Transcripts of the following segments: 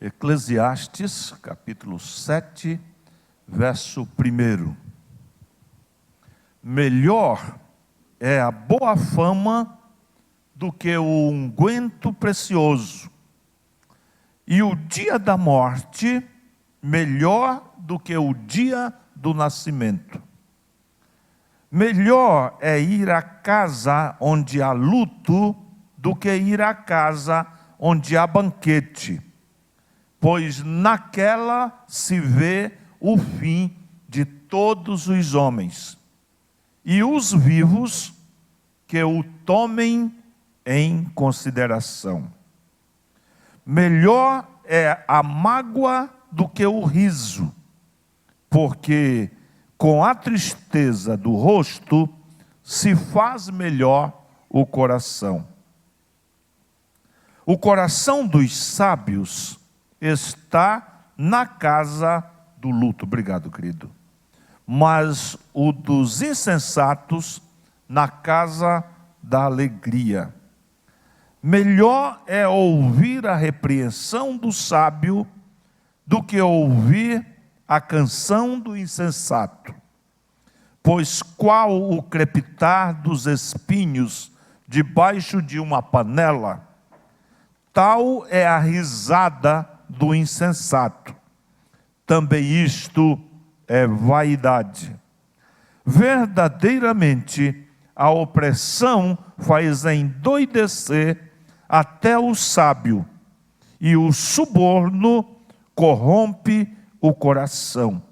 Eclesiastes, capítulo 7, verso 1. Melhor é a boa fama do que o unguento precioso, e o dia da morte melhor do que o dia do nascimento. Melhor é ir à casa onde há luto do que ir à casa onde há banquete, pois naquela se vê o fim de todos os homens, e os vivos que o tomem em consideração. Melhor é a mágoa do que o riso, porque com a tristeza do rosto se faz melhor o coração. O coração dos sábios está na casa do luto. Obrigado, querido. Mas o dos insensatos na casa da alegria. Melhor é ouvir a repreensão do sábio do que ouvir a canção do insensato. Pois qual o crepitar dos espinhos debaixo de uma panela, tal é a risada do insensato. Também isto é vaidade. Verdadeiramente, a opressão faz endoidecer até o sábio, e o suborno corrompe o coração.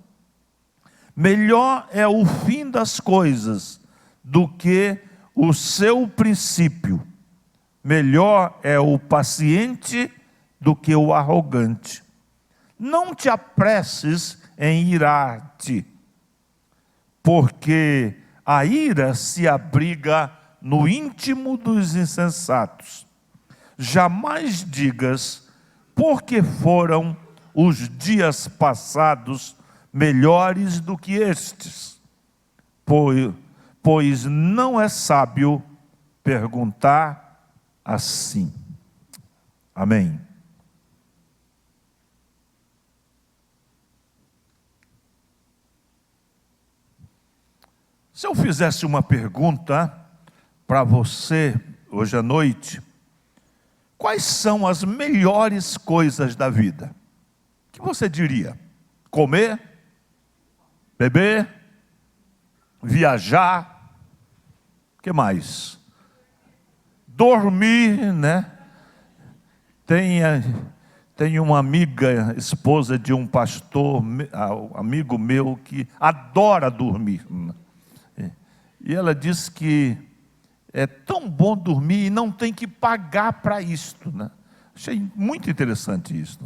Melhor é o fim das coisas do que o seu princípio. Melhor é o paciente do que o arrogante. Não te apresses em irar-te, porque a ira se abriga no íntimo dos insensatos. Jamais digas, porque foram os dias passados melhores do que estes, pois não é sábio perguntar assim. Amém. Se eu fizesse uma pergunta para você hoje à noite, quais são as melhores coisas da vida? O que você diria? Comer? Beber? Viajar? O que mais? Dormir, né? Tem uma amiga, esposa de um pastor, amigo meu, que adora dormir. E ela diz que é tão bom dormir e não tem que pagar para isto, né? Achei muito interessante isso.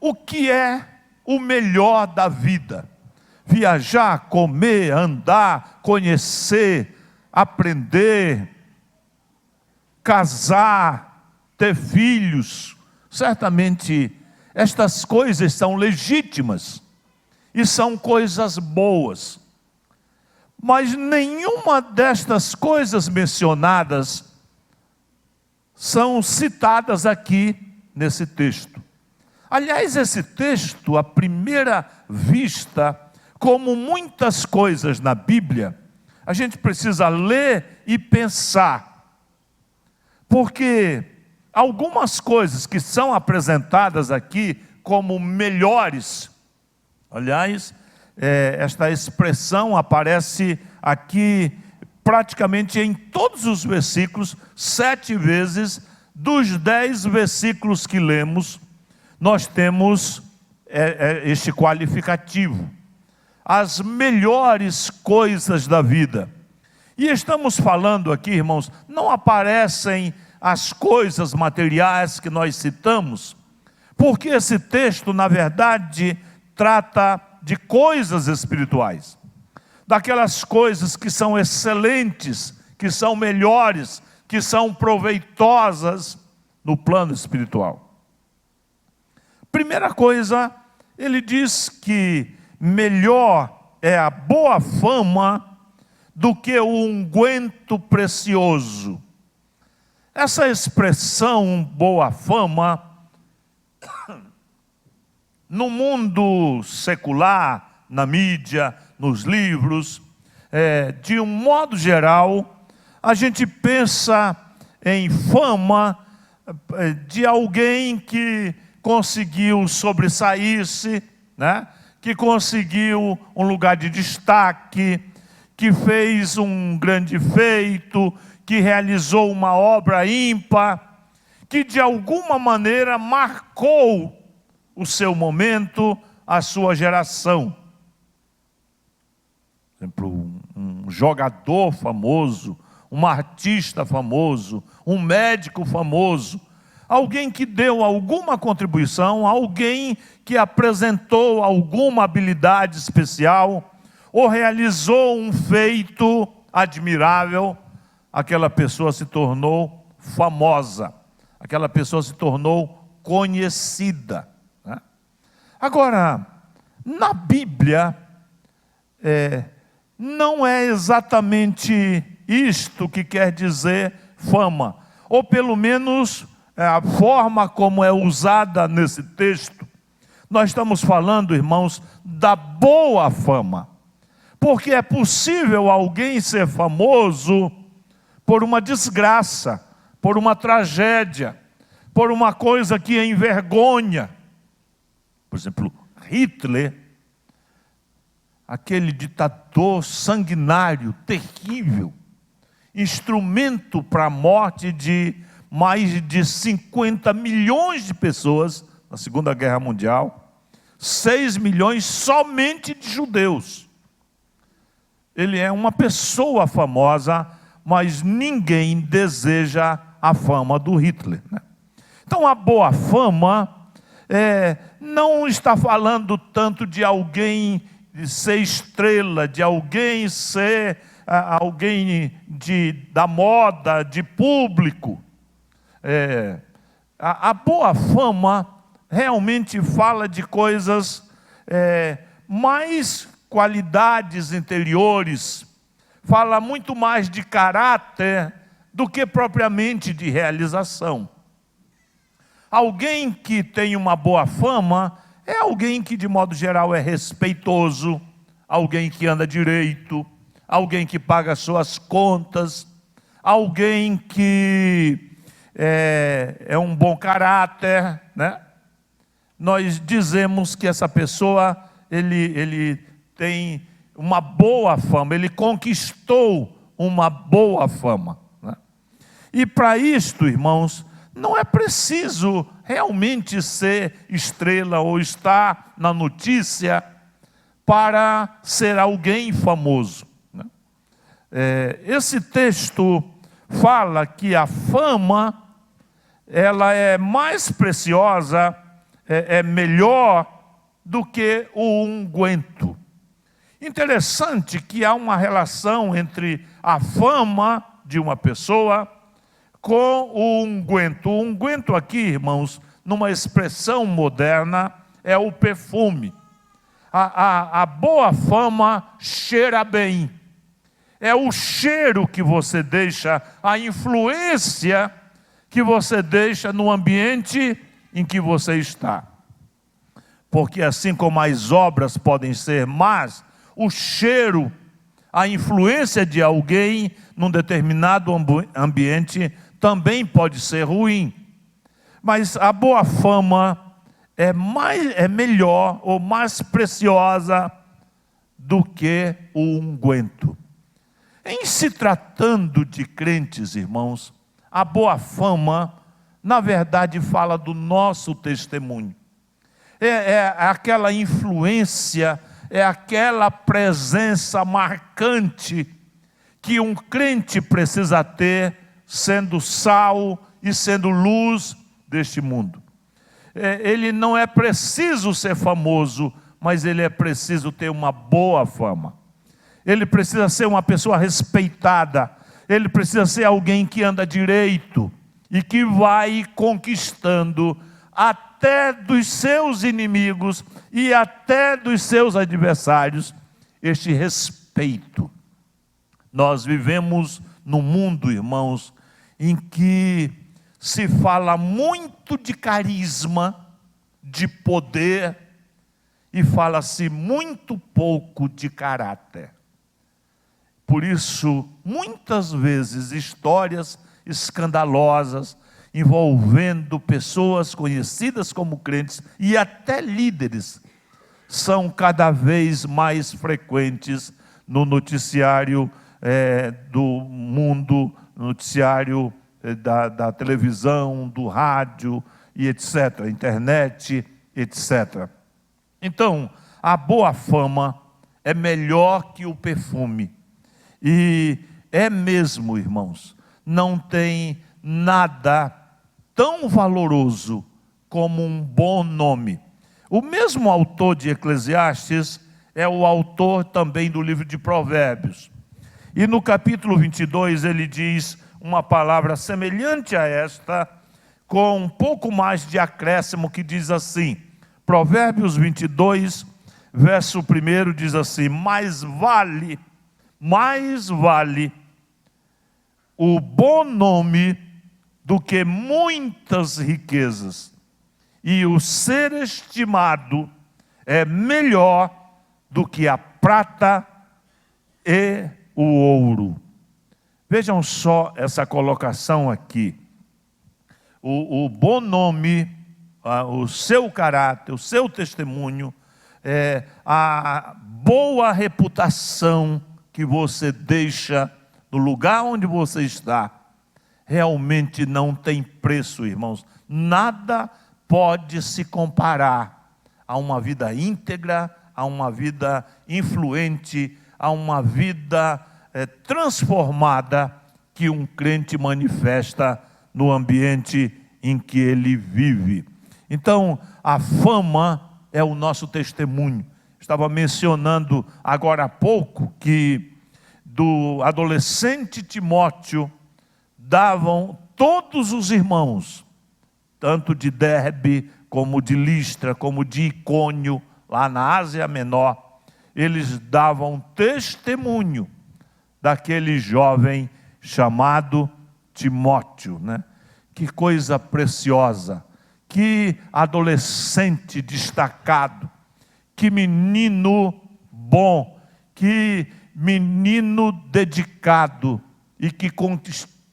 O que é o melhor da vida? Viajar, comer, andar, conhecer, aprender, casar, ter filhos. Certamente estas coisas são legítimas e são coisas boas. Mas nenhuma destas coisas mencionadas são citadas aqui nesse texto. Aliás, esse texto, à primeira vista, como muitas coisas na Bíblia, a gente precisa ler e pensar. Porque algumas coisas que são apresentadas aqui como melhores, aliás, esta expressão aparece aqui praticamente em todos os versículos, 7 vezes dos 10 versículos que lemos, nós temos este qualificativo, as melhores coisas da vida. E estamos falando aqui, irmãos, não aparecem as coisas materiais que nós citamos, porque esse texto, na verdade, trata de coisas espirituais, daquelas coisas que são excelentes, que são melhores, que são proveitosas no plano espiritual. Primeira coisa, ele diz que melhor é a boa fama do que o unguento precioso. Essa expressão boa fama No mundo secular, na mídia, nos livros, de um modo geral, a gente pensa em fama de alguém que conseguiu sobressair-se, né? Que conseguiu um lugar de destaque, que fez um grande feito, que realizou uma obra ímpar, que de alguma maneira marcou o seu momento, a sua geração. Por exemplo, um jogador famoso, um artista famoso, um médico famoso, alguém que deu alguma contribuição, alguém que apresentou alguma habilidade especial, ou realizou um feito admirável, aquela pessoa se tornou famosa, aquela pessoa se tornou conhecida, né? Agora, na Bíblia, não é exatamente isto que quer dizer fama, ou pelo menos a forma como é usada nesse texto. Nós estamos falando, irmãos, da boa fama, porque é possível alguém ser famoso por uma desgraça, por uma tragédia, por uma coisa que envergonha. Por exemplo, Hitler, aquele ditador sanguinário, terrível, instrumento para a morte de mais de 50 milhões de pessoas na Segunda Guerra Mundial, 6 milhões somente de judeus. Ele é uma pessoa famosa, mas ninguém deseja a fama do Hitler, né? Então a boa fama não está falando tanto de alguém ser estrela, de alguém ser alguém da moda, de público. A boa fama realmente fala de coisas, mais qualidades interiores, fala muito mais de caráter do que propriamente de realização. Alguém que tem uma boa fama é alguém que de modo geral é respeitoso, alguém que anda direito, alguém que paga suas contas, alguém que é um bom caráter, né? Nós dizemos que essa pessoa, ele tem uma boa fama, ele conquistou uma boa fama, né? E para isto, irmãos, não é preciso realmente ser estrela ou estar na notícia para ser alguém famoso, né? Esse texto fala que a fama, ela é mais preciosa, é melhor do que o unguento. Interessante que há uma relação entre a fama de uma pessoa com o unguento. O unguento aqui, irmãos, numa expressão moderna, é o perfume. A boa fama cheira bem. É o cheiro que você deixa, a influência que você deixa no ambiente em que você está. Porque assim como as obras podem ser más, o cheiro, a influência de alguém num determinado ambiente também pode ser ruim. Mas a boa fama é melhor ou mais preciosa do que o unguento. Em se tratando de crentes, irmãos, a boa fama, na verdade, fala do nosso testemunho. É aquela influência, é aquela presença marcante que um crente precisa ter, sendo sal e sendo luz deste mundo. Ele não é preciso ser famoso, mas ele é preciso ter uma boa fama. Ele precisa ser uma pessoa respeitada, ele precisa ser alguém que anda direito e que vai conquistando até dos seus inimigos e até dos seus adversários este respeito. Nós vivemos num mundo, irmãos, em que se fala muito de carisma, de poder e fala-se muito pouco de caráter. Por isso, muitas vezes, histórias escandalosas envolvendo pessoas conhecidas como crentes e até líderes são cada vez mais frequentes no noticiário do mundo, no noticiário da televisão, do rádio e etc., internet, etc. Então, a boa fama é melhor que o perfume. E é mesmo, irmãos, não tem nada tão valoroso como um bom nome. O mesmo autor de Eclesiastes é o autor também do livro de Provérbios. E no capítulo 22 ele diz uma palavra semelhante a esta, com um pouco mais de acréscimo, que diz assim, Provérbios 22, verso 1 diz assim, mais vale o bom nome do que muitas riquezas, e o ser estimado é melhor do que a prata e o ouro. Vejam só essa colocação aqui. O bom nome, o seu caráter, o seu testemunho, a boa reputação que você deixa no lugar onde você está, realmente não tem preço, irmãos. Nada pode se comparar a uma vida íntegra, a uma vida influente, a uma vida transformada que um crente manifesta no ambiente em que ele vive. Então, a fama é o nosso testemunho. Estava mencionando agora há pouco que do adolescente Timóteo davam todos os irmãos, tanto de Derbe, como de Listra, como de Icônio, lá na Ásia Menor, eles davam testemunho daquele jovem chamado Timóteo, né? Que coisa preciosa, que adolescente destacado, que menino bom, que menino dedicado e que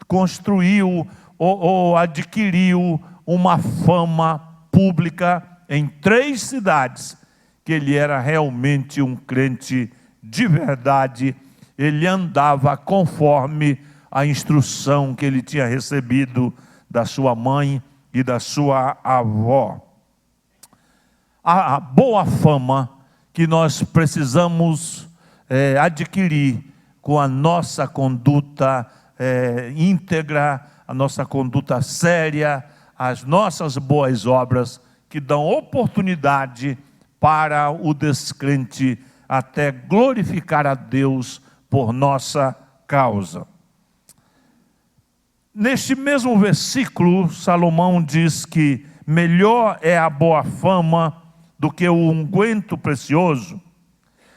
construiu ou adquiriu uma fama pública em 3 cidades, que ele era realmente um crente de verdade. Ele andava conforme a instrução que ele tinha recebido da sua mãe e da sua avó. A boa fama que nós precisamos adquirir com a nossa conduta íntegra, a nossa conduta séria, as nossas boas obras, que dão oportunidade para o descrente até glorificar a Deus por nossa causa. Neste mesmo versículo, Salomão diz que melhor é a boa fama do que o unguento precioso.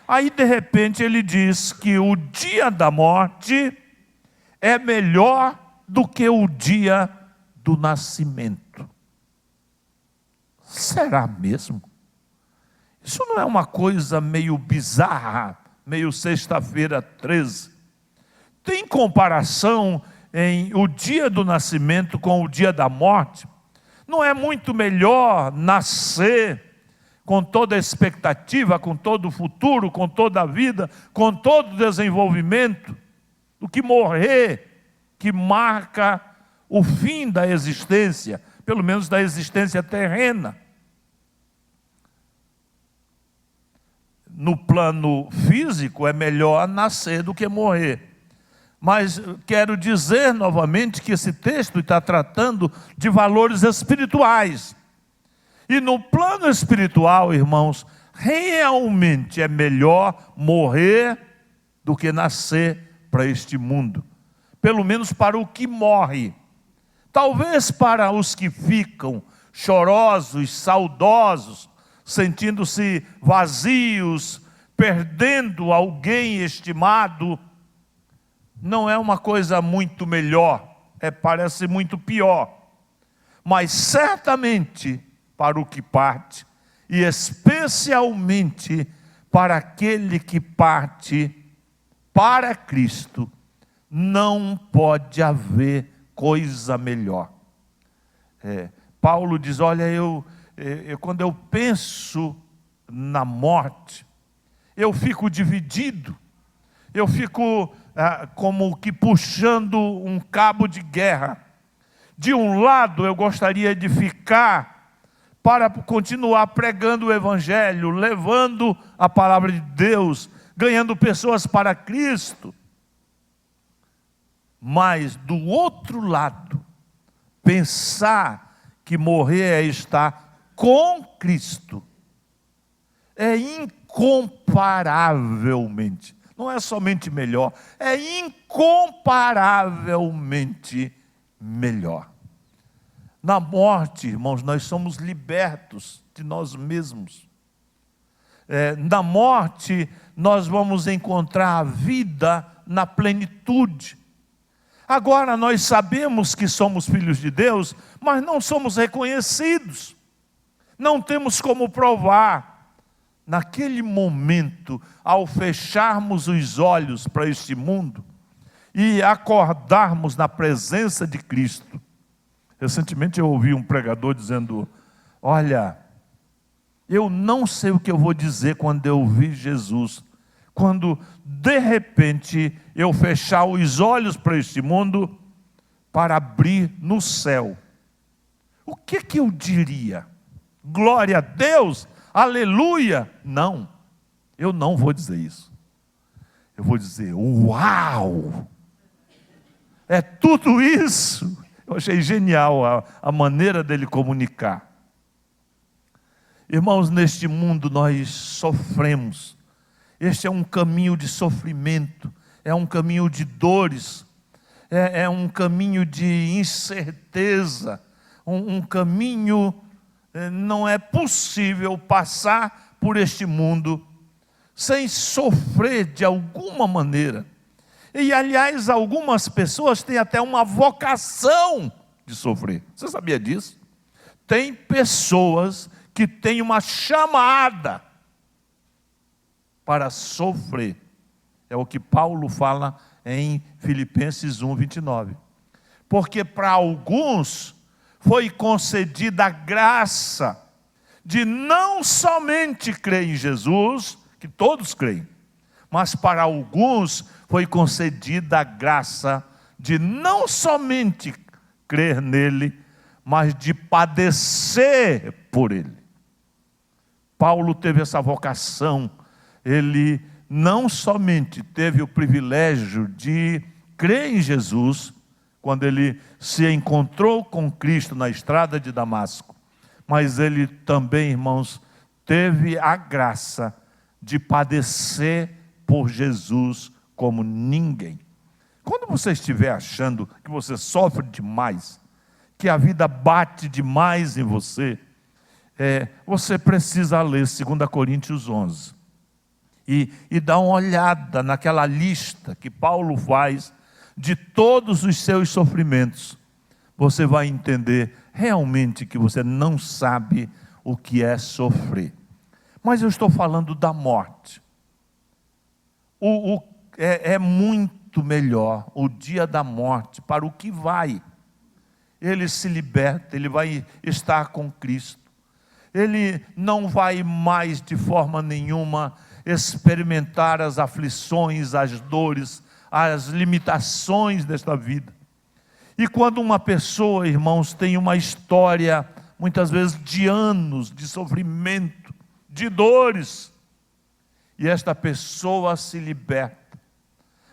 Aí, de repente, ele diz que o dia da morte é melhor do que o dia do nascimento. Será mesmo? Isso não é uma coisa meio bizarra, meio sexta-feira 13? Tem comparação em o dia do nascimento com o dia da morte? Não é muito melhor nascer com toda a expectativa, com todo o futuro, com toda a vida, com todo o desenvolvimento, do que morrer, que marca o fim da existência, pelo menos da existência terrena. No plano físico é melhor nascer do que morrer. Mas quero dizer novamente que esse texto está tratando de valores espirituais. E no plano espiritual, irmãos, realmente é melhor morrer do que nascer para este mundo. Pelo menos para o que morre. Talvez para os que ficam chorosos, saudosos, sentindo-se vazios, perdendo alguém estimado, não é uma coisa muito melhor, parece muito pior. Mas certamente para o que parte, e especialmente para aquele que parte para Cristo, não pode haver coisa melhor. Paulo diz, olha, quando eu penso na morte, eu fico dividido, eu fico como que puxando um cabo de guerra. De um lado eu gostaria de ficar para continuar pregando o Evangelho, levando a palavra de Deus, ganhando pessoas para Cristo. Mas do outro lado, pensar que morrer é estar com Cristo é incomparavelmente, não é somente melhor, é incomparavelmente melhor. Na morte, irmãos, nós somos libertos de nós mesmos. Na morte, nós vamos encontrar a vida na plenitude. Agora, nós sabemos que somos filhos de Deus, mas não somos reconhecidos. Não temos como provar. Naquele momento, ao fecharmos os olhos para este mundo e acordarmos na presença de Cristo. Recentemente eu ouvi um pregador dizendo, olha, eu não sei o que eu vou dizer quando eu ouvir Jesus. Quando, de repente, eu fechar os olhos para este mundo, para abrir no céu. O que eu diria? Glória a Deus, aleluia. Não, eu não vou dizer isso. Eu vou dizer, uau! É tudo isso. Eu achei genial a maneira dele comunicar. Irmãos, neste mundo nós sofremos. Este é um caminho de sofrimento, é um caminho de dores, é um caminho de incerteza, um caminho, não é possível passar por este mundo sem sofrer de alguma maneira. E, aliás, algumas pessoas têm até uma vocação de sofrer. Você sabia disso? Tem pessoas que têm uma chamada para sofrer. É o que Paulo fala em Filipenses 1:29. Porque para alguns foi concedida a graça de não somente crer em Jesus, que todos creem, mas para alguns foi concedida a graça de não somente crer nele, mas de padecer por ele. Paulo teve essa vocação. Ele não somente teve o privilégio de crer em Jesus, quando ele se encontrou com Cristo na estrada de Damasco, mas ele também, irmãos, teve a graça de padecer por Jesus como ninguém. Quando você estiver achando que você sofre demais, que a vida bate demais em você, você precisa ler 2 Coríntios 11. E dar uma olhada naquela lista que Paulo faz de todos os seus sofrimentos. Você vai entender realmente que você não sabe o que é sofrer. Mas eu estou falando da morte. É muito melhor o dia da morte para o que vai. Ele se liberta, ele vai estar com Cristo. Ele não vai mais de forma nenhuma experimentar as aflições, as dores, as limitações desta vida. E quando uma pessoa, irmãos, tem uma história, muitas vezes de anos, de sofrimento, de dores, e esta pessoa se liberta,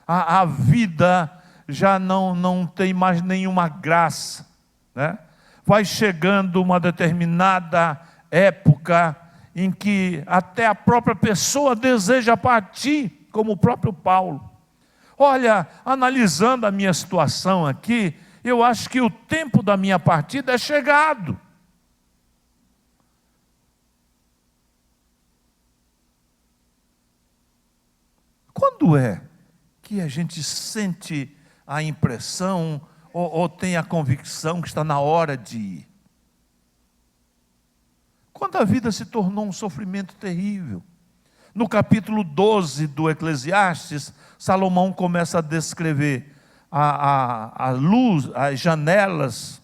a vida já não tem mais nenhuma graça, né? Vai chegando uma determinada época em que até a própria pessoa deseja partir, como o próprio Paulo. Olha, analisando a minha situação aqui, eu acho que o tempo da minha partida é chegado. Quando é que a gente sente a impressão ou tem a convicção que está na hora de ir? quando a vida se tornou um sofrimento terrível. No capítulo 12 do Eclesiastes, Salomão começa a descrever a luz, as janelas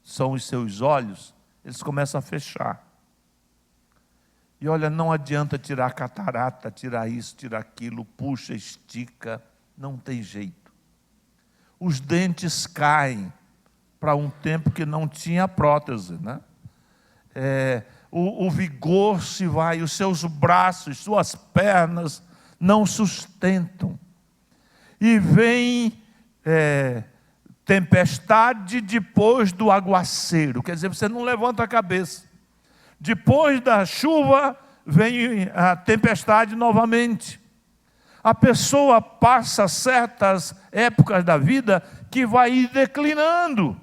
são os seus olhos, eles começam a fechar. E olha, não adianta tirar catarata, tirar isso, tirar aquilo, puxa, estica, não tem jeito. Os dentes caem para um tempo que não tinha prótese, né? O vigor se vai, os seus braços, suas pernas não sustentam. E vem tempestade depois do aguaceiro, quer dizer, você não levanta a cabeça. Depois da chuva, vem a tempestade novamente. A pessoa passa certas épocas da vida que vai ir declinando.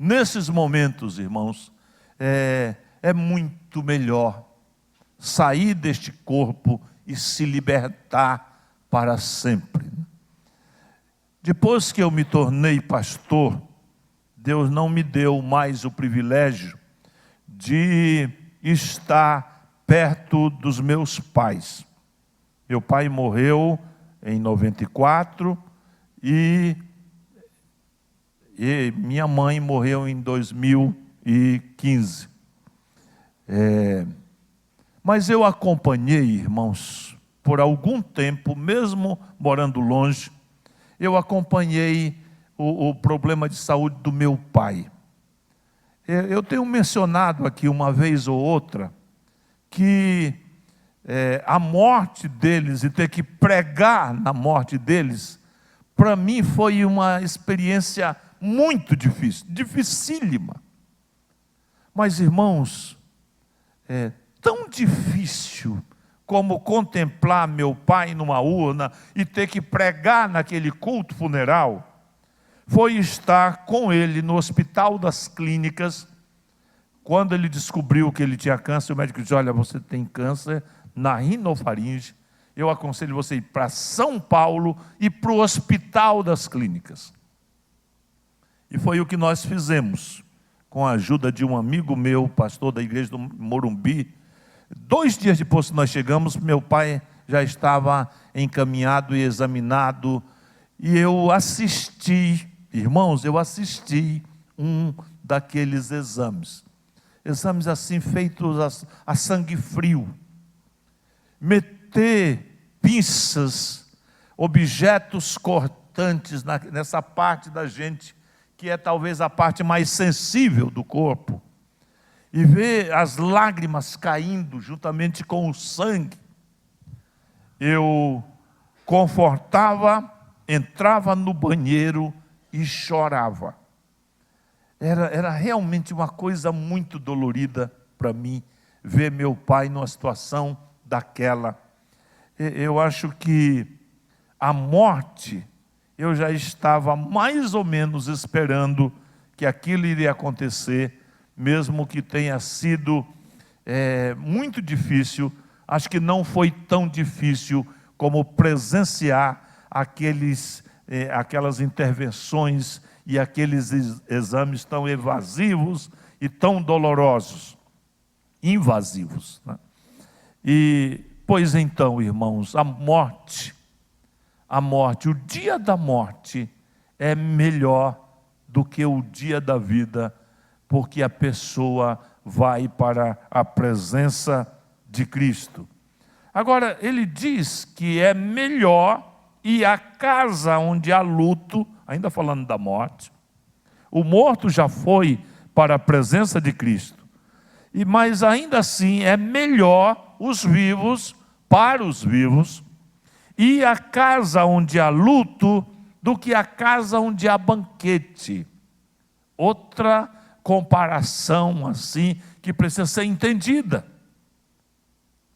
Nesses momentos, irmãos, é muito melhor sair deste corpo e se libertar para sempre. Depois que eu me tornei pastor, Deus não me deu mais o privilégio de estar perto dos meus pais. Meu pai morreu em 94 e minha mãe morreu em 2015. Mas eu acompanhei, irmãos, por algum tempo, mesmo morando longe, eu acompanhei o problema de saúde do meu pai. Eu tenho mencionado aqui uma vez ou outra que a morte deles e ter que pregar na morte deles, para mim foi uma experiência muito difícil, dificílima. Mas, irmãos, tão difícil como contemplar meu pai numa urna e ter que pregar naquele culto funeral, foi estar com ele no Hospital das Clínicas. Quando ele descobriu que ele tinha câncer, o médico disse: olha, você tem câncer na rinofaringe, eu aconselho você ir para São Paulo e para o Hospital das Clínicas. E foi o que nós fizemos, com a ajuda de um amigo meu, pastor da igreja do Morumbi. 2 dias depois que nós chegamos, meu pai já estava encaminhado e examinado, e eu assisti, irmãos, um daqueles exames assim feitos a sangue frio, meter pinças, objetos cortantes nessa parte da gente, que é talvez a parte mais sensível do corpo, e ver as lágrimas caindo juntamente com o sangue. Eu confortava, entrava no banheiro e chorava. Era realmente uma coisa muito dolorida para mim, ver meu pai numa situação daquela. Eu acho que a morte, eu já estava mais ou menos esperando que aquilo iria acontecer, mesmo que tenha sido muito difícil. Acho que não foi tão difícil como presenciar aquelas intervenções e aqueles exames tão evasivos e tão dolorosos, invasivos, né? E, pois então, irmãos, a morte, o dia da morte é melhor do que o dia da vida, porque a pessoa vai para a presença de Cristo. Agora, ele diz que é melhor ir à casa onde há luto, ainda falando da morte. O morto já foi para a presença de Cristo. Mas ainda assim é melhor os vivos, para os vivos, ir à casa onde há luto do que a casa onde há banquete. Outra comparação assim que precisa ser entendida.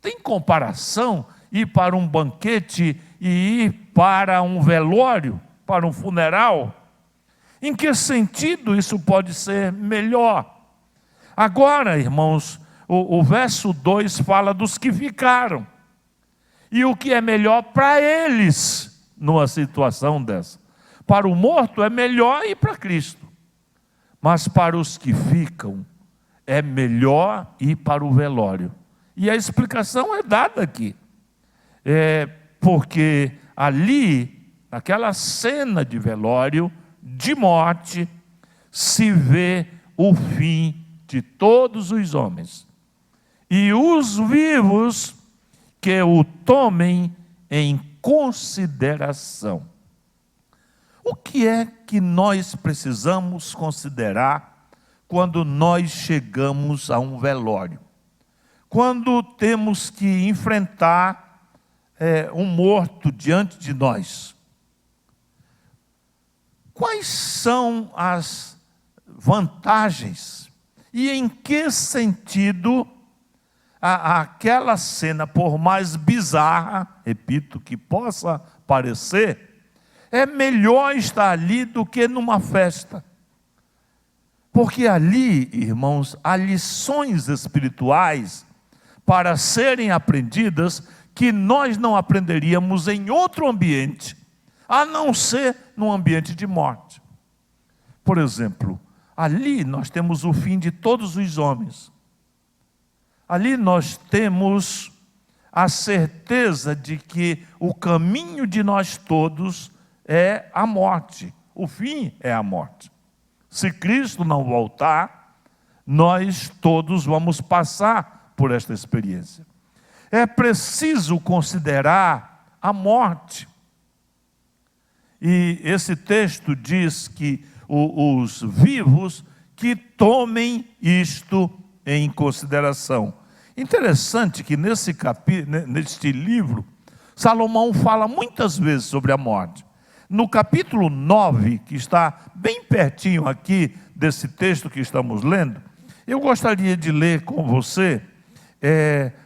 Tem comparação ir para um banquete e ir para um velório, para um funeral? Em que sentido isso pode ser melhor? Agora, irmãos, o verso 2 fala dos que ficaram. E o que é melhor para eles numa situação dessa? Para o morto é melhor ir para Cristo. mas para os que ficam, é melhor ir para o velório. E a explicação é dada aqui. Porque ali, naquela cena de velório, de morte, se vê o fim de todos os homens. E os vivos que o tomem em consideração. O que é que nós precisamos considerar quando nós chegamos a um velório? Quando temos que enfrentar um morto diante de nós. Quais são as vantagens e em que sentido aquela cena, por mais bizarra, repito, que possa parecer, é melhor estar ali do que numa festa. Porque ali, irmãos, há lições espirituais para serem aprendidas que nós não aprenderíamos em outro ambiente, a não ser num ambiente de morte. Por exemplo, ali nós temos o fim de todos os homens. Ali nós temos a certeza de que o caminho de nós todos é a morte. O fim é a morte. Se Cristo não voltar, nós todos vamos passar por esta experiência. É preciso considerar a morte. E esse texto diz que os vivos que tomem isto em consideração. Interessante que neste livro, Salomão fala muitas vezes sobre a morte. No capítulo 9, que está bem pertinho aqui desse texto que estamos lendo, eu gostaria de ler com você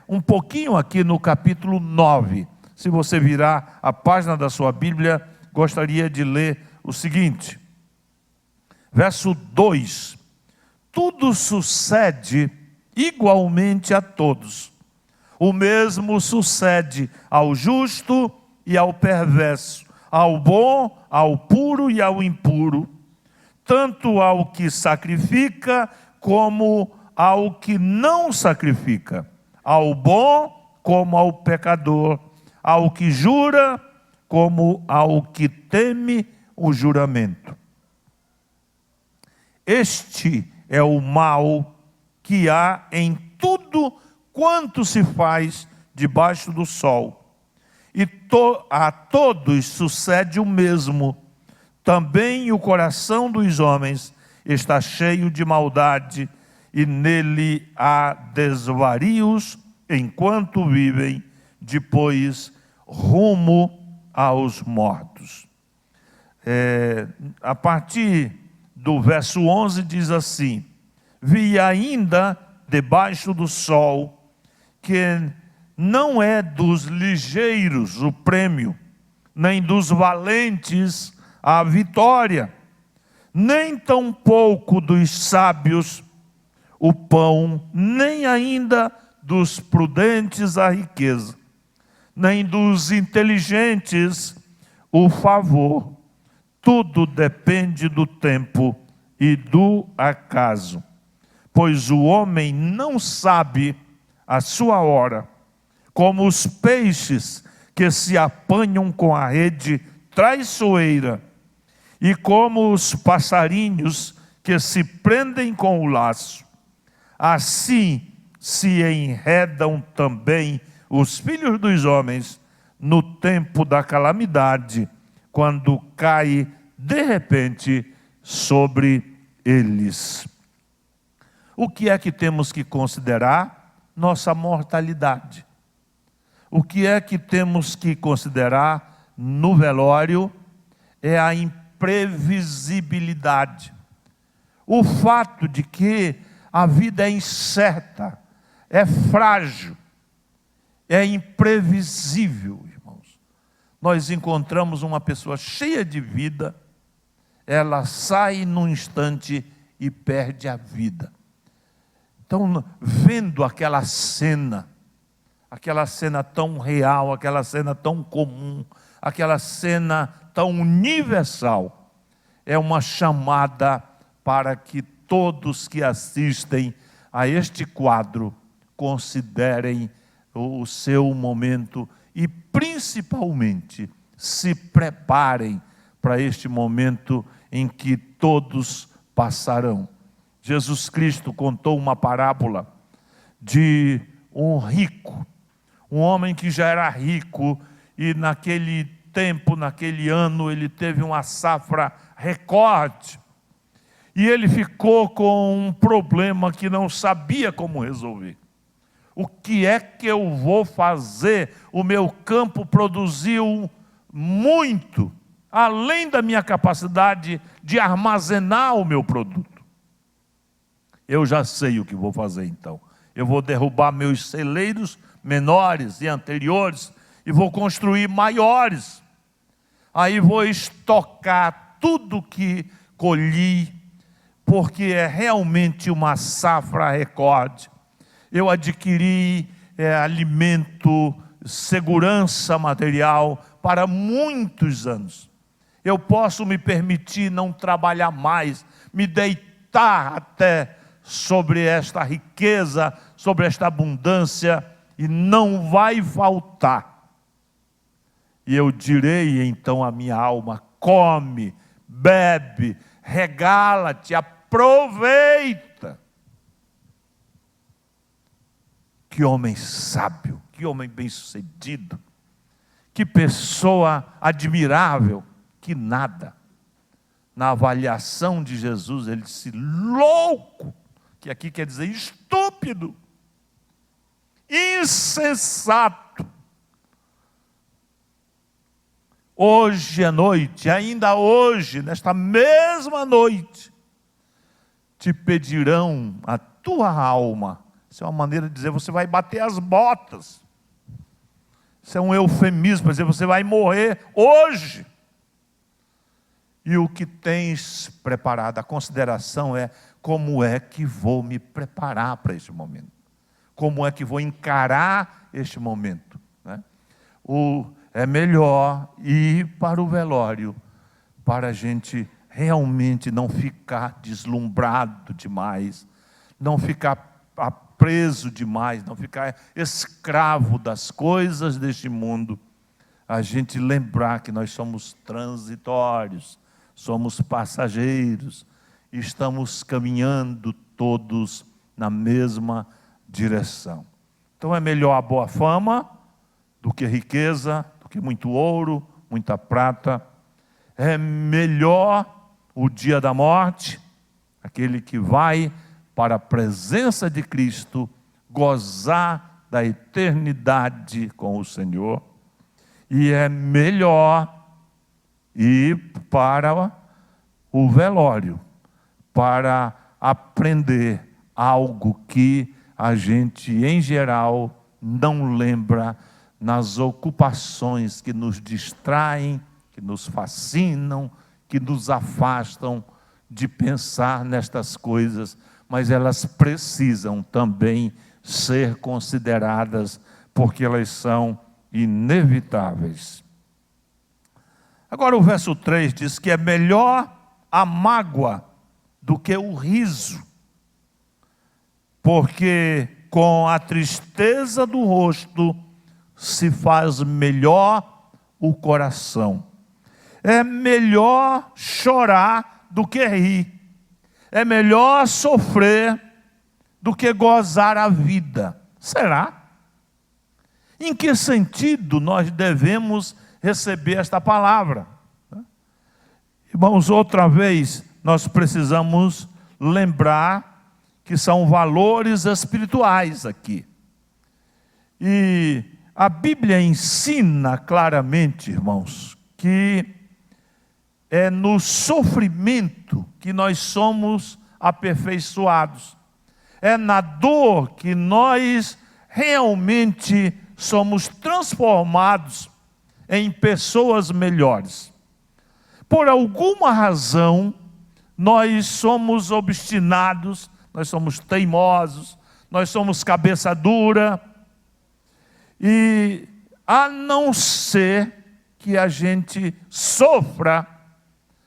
um pouquinho aqui no capítulo 9. Se você virar a página da sua Bíblia, gostaria de ler o seguinte. Verso 2. Tudo sucede igualmente a todos. O mesmo sucede ao justo e ao perverso, ao bom, ao puro e ao impuro, tanto ao que sacrifica como ao que não sacrifica, ao bom como ao pecador, ao que jura como ao que teme o juramento. Este é o mal que há em tudo quanto se faz debaixo do sol. E a todos sucede o mesmo. Também o coração dos homens está cheio de maldade, e nele há desvarios enquanto vivem, depois rumo aos mortos. A partir do verso 11 diz assim: vi ainda debaixo do sol que não é dos ligeiros o prêmio, nem dos valentes a vitória, nem tampouco dos sábios o pão, nem ainda dos prudentes a riqueza, nem dos inteligentes o favor. Tudo depende do tempo e do acaso, pois o homem não sabe a sua hora, como os peixes que se apanham com a rede traiçoeira, e como os passarinhos que se prendem com o laço. Assim se enredam também os filhos dos homens no tempo da calamidade, quando cai de repente sobre eles. O que é que temos que considerar? Nossa mortalidade. O que é que temos que considerar no velório? É a imprevisibilidade. O fato de que a vida é incerta, é frágil, é imprevisível, irmãos. Nós encontramos uma pessoa cheia de vida, ela sai num instante e perde a vida. Então, vendo aquela cena tão real, aquela cena tão comum, aquela cena tão universal, é uma chamada para que todos que assistem a este quadro considerem o seu momento e, principalmente, se preparem para este momento em que todos passarão. Jesus Cristo contou uma parábola de um rico, um homem que já era rico e naquele tempo, naquele ano, ele teve uma safra recorde. E ele ficou com um problema que não sabia como resolver. O que é que eu vou fazer? O meu campo produziu muito, além da minha capacidade de armazenar o meu produto. Eu já sei o que vou fazer então. Eu vou derrubar meus celeiros menores e anteriores e vou construir maiores. Aí vou estocar tudo que colhi, porque é realmente uma safra recorde. Eu adquiri alimento, segurança material para muitos anos. Eu posso me permitir não trabalhar mais, me deitar até sobre esta riqueza, sobre esta abundância, e não vai faltar. E eu direi então à minha alma: come, bebe, regala-te, aproveita. Que homem sábio, que homem bem-sucedido, que pessoa admirável, que nada. Na avaliação de Jesus, ele disse louco, que aqui quer dizer estúpido, insensato. Hoje à noite, ainda hoje, nesta mesma noite, te pedirão a tua alma. Isso é uma maneira de dizer, você vai bater as botas. Isso é um eufemismo para dizer, você vai morrer hoje. E o que tens preparado? A consideração é, como é que vou me preparar para este momento? Como é que vou encarar este momento? Né? É melhor ir para o velório, para a gente realmente não ficar deslumbrado demais, não ficar preso demais, não ficar escravo das coisas deste mundo. A gente lembrar que nós somos transitórios, somos passageiros, estamos caminhando todos na mesma direção. Então é melhor a boa fama do que riqueza, do que muito ouro, muita prata. É melhor o dia da morte, aquele que vai para a presença de Cristo, gozar da eternidade com o Senhor. E é melhor ir para o velório, para aprender algo que a gente, em geral, não lembra nas ocupações que nos distraem, que nos fascinam, que nos afastam de pensar nestas coisas, mas elas precisam também ser consideradas, porque elas são inevitáveis. Agora o verso 3 diz que é melhor a mágoa do que o riso, porque com a tristeza do rosto se faz melhor o coração. É melhor chorar do que rir. É melhor sofrer do que gozar a vida. Será? Em que sentido nós devemos receber esta palavra? Irmãos, outra vez, nós precisamos lembrar que são valores espirituais aqui. E a Bíblia ensina claramente, irmãos, que é no sofrimento que nós somos aperfeiçoados. É na dor que nós realmente somos transformados em pessoas melhores. Por alguma razão, nós somos obstinados, nós somos teimosos, nós somos cabeça dura, e a não ser que a gente sofra,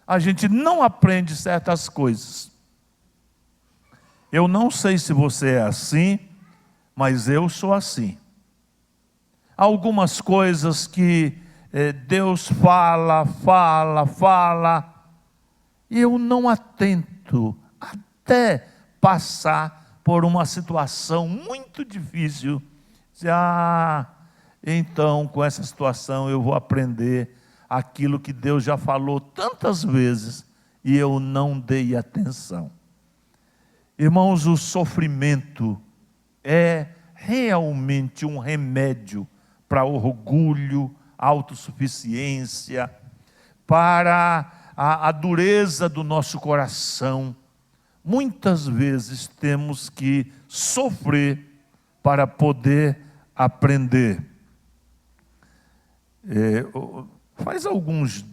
a gente não aprende certas coisas. Eu não sei se você é assim, mas eu sou assim. Há algumas coisas que Deus fala, e eu não atento até passar por uma situação muito difícil. Então com essa situação eu vou aprender aquilo que Deus já falou tantas vezes e eu não dei atenção. Irmãos, o sofrimento é realmente um remédio para orgulho, autossuficiência, para a dureza do nosso coração. Muitas vezes temos que sofrer para poder aprender. Faz uns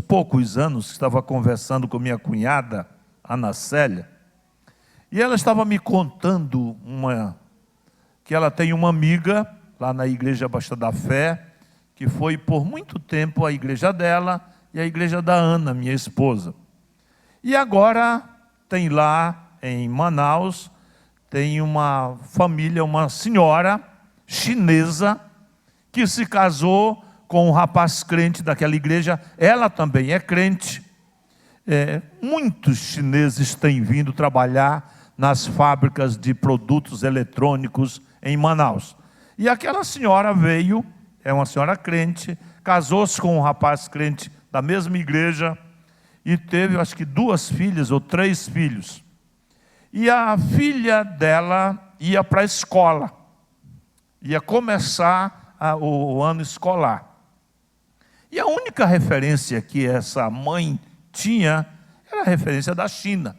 poucos anos que estava conversando com minha cunhada, Ana Célia, e ela estava me contando que ela tem uma amiga lá na Igreja Baixa da Fé, que foi por muito tempo a igreja dela e a igreja da Ana, minha esposa. E agora tem lá em Manaus, tem uma família, uma senhora chinesa, que se casou com um rapaz crente daquela igreja. Ela também é crente. Muitos chineses têm vindo trabalhar nas fábricas de produtos eletrônicos em Manaus. E aquela senhora veio, é uma senhora crente, casou-se com um rapaz crente da mesma igreja e teve, acho que 2 filhas ou 3 filhos. E a filha dela ia para a escola, ia começar o ano escolar. E a única referência que essa mãe tinha era a referência da China.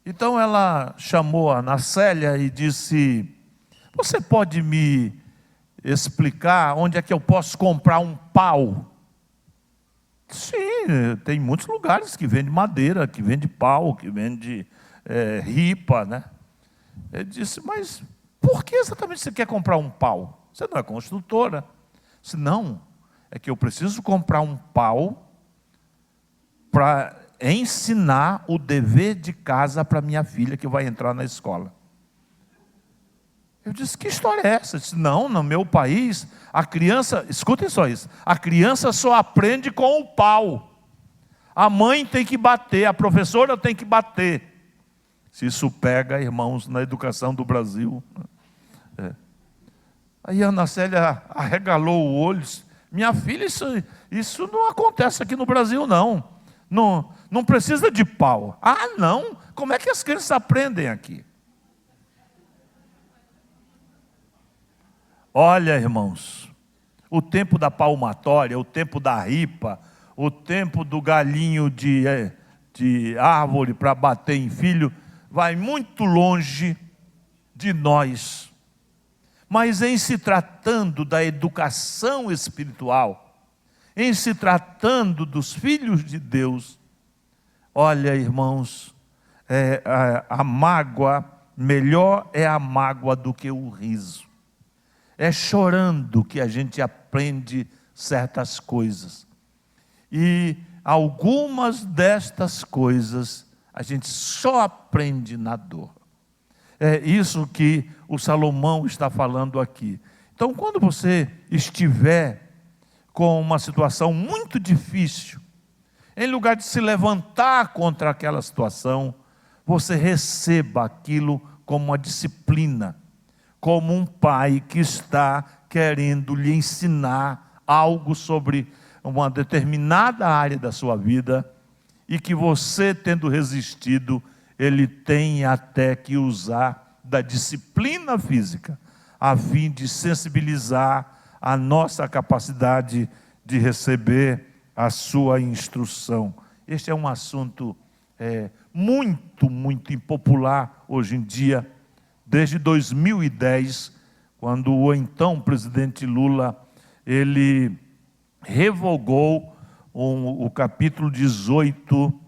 Então ela chamou a Ana Célia e disse: você pode me explicar onde é que eu posso comprar um pau? Sim, tem muitos lugares que vende madeira, que vende pau, que vende ripa, né? Ele disse: mas por que exatamente você quer comprar um pau? Você não é construtora? Disse: não, é que eu preciso comprar um pau para ensinar o dever de casa para minha filha que vai entrar na escola. Eu disse: que história é essa? Eu disse: não, no meu país, a criança, escutem só isso, a criança só aprende com o pau. A mãe tem que bater, a professora tem que bater. Se isso pega, irmãos, na educação do Brasil. Aí a Ana Célia arregalou o olho. Minha filha, isso não acontece aqui no Brasil, não. Não precisa de pau. Ah, não? Como é que as crianças aprendem aqui? Olha, irmãos, o tempo da palmatória, o tempo da ripa, o tempo do galinho de árvore para bater em filho, vai muito longe de nós. Mas em se tratando da educação espiritual, em se tratando dos filhos de Deus, olha, irmãos, a mágoa, melhor é a mágoa do que o riso. É chorando que a gente aprende certas coisas. E algumas destas coisas a gente só aprende na dor. É isso que o Salomão está falando aqui. Então, quando você estiver com uma situação muito difícil, em lugar de se levantar contra aquela situação, você receba aquilo como uma disciplina, como um pai que está querendo lhe ensinar algo sobre uma determinada área da sua vida, e que você, tendo resistido, ele tem até que usar da disciplina física, a fim de sensibilizar a nossa capacidade de receber a sua instrução. Este é um assunto muito, muito impopular hoje em dia. Desde 2010, quando o então presidente Lula, ele revogou o capítulo 18,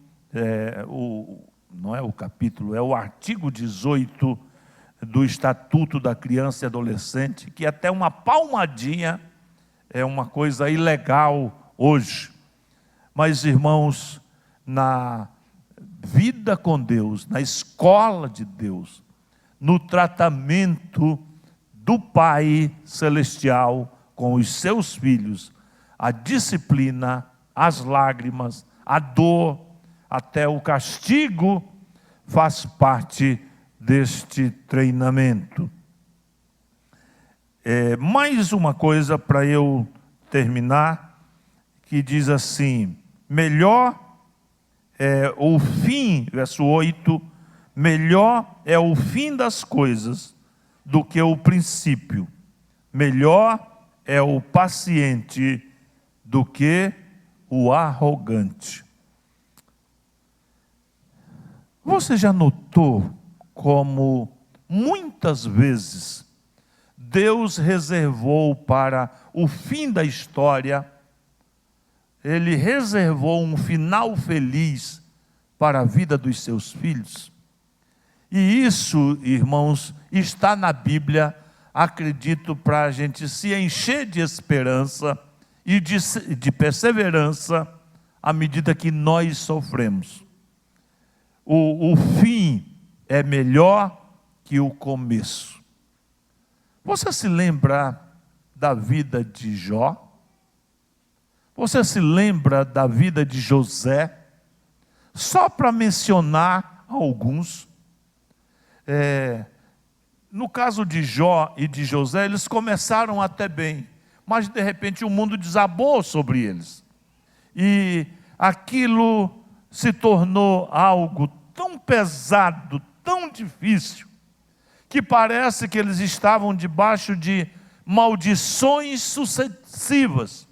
não é o capítulo, é o artigo 18 do Estatuto da Criança e Adolescente, que até uma palmadinha é uma coisa ilegal hoje. Mas, irmãos, vida com Deus, na escola de Deus, no tratamento do Pai Celestial com os seus filhos, a disciplina, as lágrimas, a dor, até o castigo, faz parte deste treinamento. Mais uma coisa para eu terminar, que diz assim: melhor é o fim, verso 8, melhor é o fim das coisas do que o princípio, melhor é o paciente do que o arrogante. Você já notou como muitas vezes Deus reservou para o fim da história, Ele reservou um final feliz para a vida dos seus filhos? E isso, irmãos, está na Bíblia, acredito, para a gente se encher de esperança e de perseverança à medida que nós sofremos. O fim é melhor que o começo. Você se lembra da vida de Jó? Você se lembra da vida de José? Só para mencionar alguns. No caso de Jó e de José, eles começaram até bem, mas de repente o mundo desabou sobre eles. E aquilo se tornou algo tão pesado, tão difícil, que parece que eles estavam debaixo de maldições sucessivas,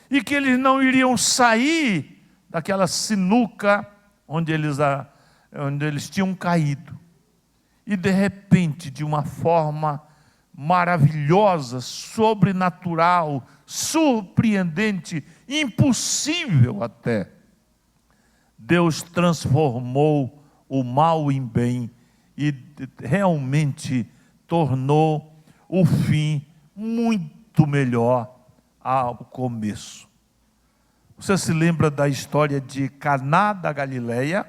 e que eles não iriam sair daquela sinuca onde eles tinham caído. E de repente, de uma forma maravilhosa, sobrenatural, surpreendente, impossível até, Deus transformou o mal em bem e realmente tornou o fim muito melhor ao começo. Você se lembra da história de Caná da Galileia?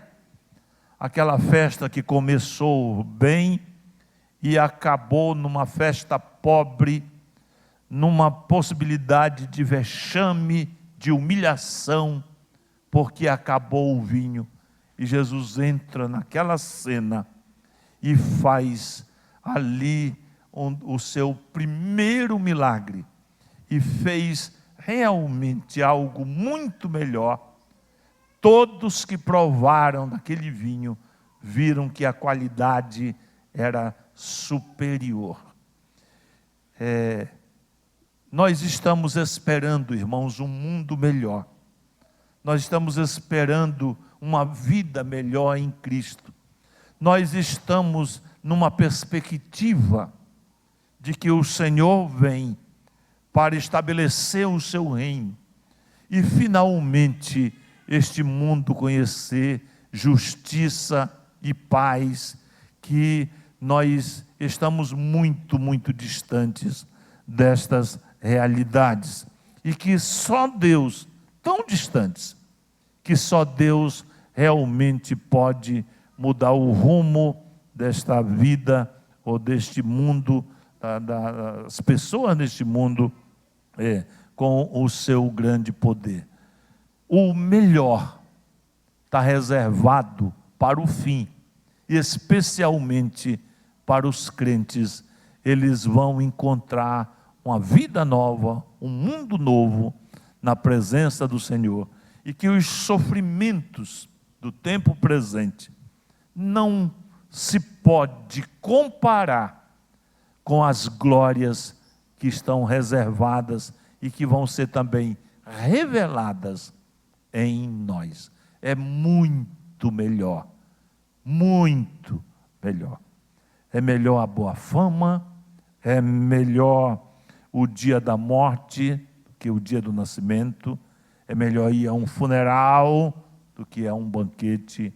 Aquela festa que começou bem e acabou numa festa pobre, numa possibilidade de vexame, de humilhação, porque acabou o vinho. E Jesus entra naquela cena e faz ali o seu primeiro milagre, e fez realmente algo muito melhor. Todos que provaram daquele vinho viram que a qualidade era superior. Nós estamos esperando, irmãos, um mundo melhor. Nós estamos esperando uma vida melhor em Cristo. Nós estamos numa perspectiva de que o Senhor vem para estabelecer o seu reino e finalmente este mundo conhecer justiça e paz, que nós estamos muito, muito distantes destas realidades, e que só Deus, tão distantes, que só Deus realmente pode mudar o rumo desta vida, ou deste mundo, das pessoas neste mundo, com o seu grande poder. O melhor está reservado para o fim, e especialmente para os crentes. Eles vão encontrar uma vida nova, um mundo novo, na presença do Senhor, e que os sofrimentos do tempo presente não se pode comparar com as glórias que estão reservadas e que vão ser também reveladas em nós. É muito melhor, muito melhor. É melhor a boa fama, é melhor o dia da morte do que o dia do nascimento, é melhor ir a um funeral do que a um banquete,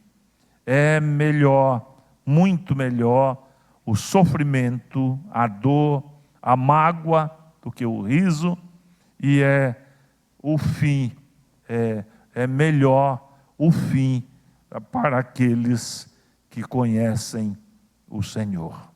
é melhor, muito melhor, o sofrimento, a dor, a mágoa do que o riso, e o fim, é melhor o fim para aqueles que conhecem o Senhor.